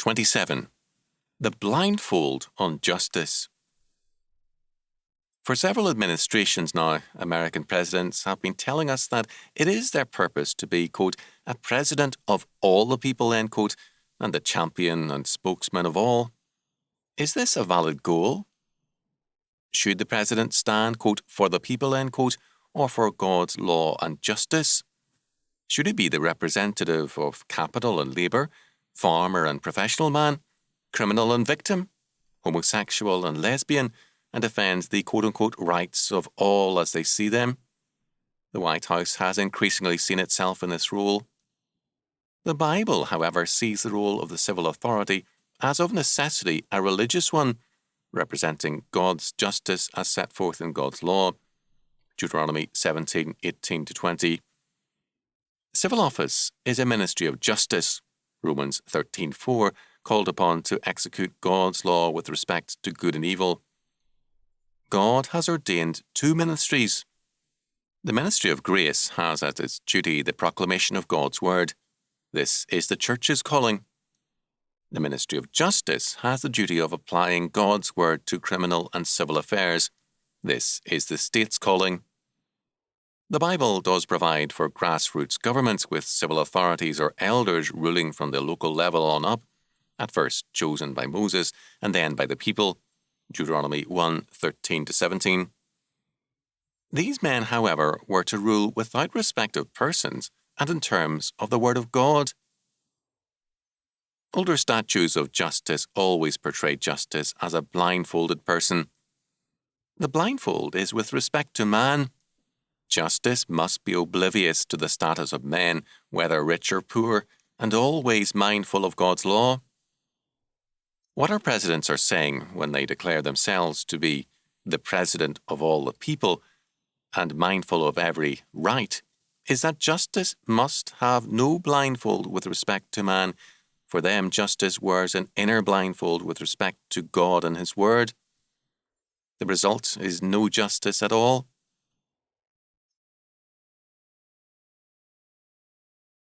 27. The Blindfold on Justice. For several administrations now, American presidents have been telling us that it is their purpose to be, quote, a president of all the people, end quote, and the champion and spokesman of all. Is this a valid goal? Should the president stand, quote, for the people, end quote, or for God's law and justice? Should he be the representative of capital and labour, farmer and professional man, criminal and victim, homosexual and lesbian, and defends the quote-unquote rights of all as they see them? The White House has increasingly seen itself in this role. The Bible, however, sees the role of the civil authority as of necessity a religious one, representing God's justice as set forth in God's law. Deuteronomy 17:18-20. Civil office is a ministry of justice. Romans 13:4, called upon to execute God's law with respect to good and evil. God has ordained two ministries. The ministry of grace has as its duty the proclamation of God's word. This is the church's calling. The ministry of justice has the duty of applying God's word to criminal and civil affairs. This is the state's calling. The Bible does provide for grassroots governments with civil authorities or elders ruling from the local level on up, at first chosen by Moses and then by the people. Deuteronomy 1:13-17. These men, however, were to rule without respect of persons and in terms of the Word of God. Older statues of justice always portray justice as a blindfolded person. The blindfold is with respect to man. Justice must be oblivious to the status of men, whether rich or poor, and always mindful of God's law. What our presidents are saying when they declare themselves to be the president of all the people and mindful of every right is that justice must have no blindfold with respect to man. For them, justice wears an inner blindfold with respect to God and His Word. The result is no justice at all.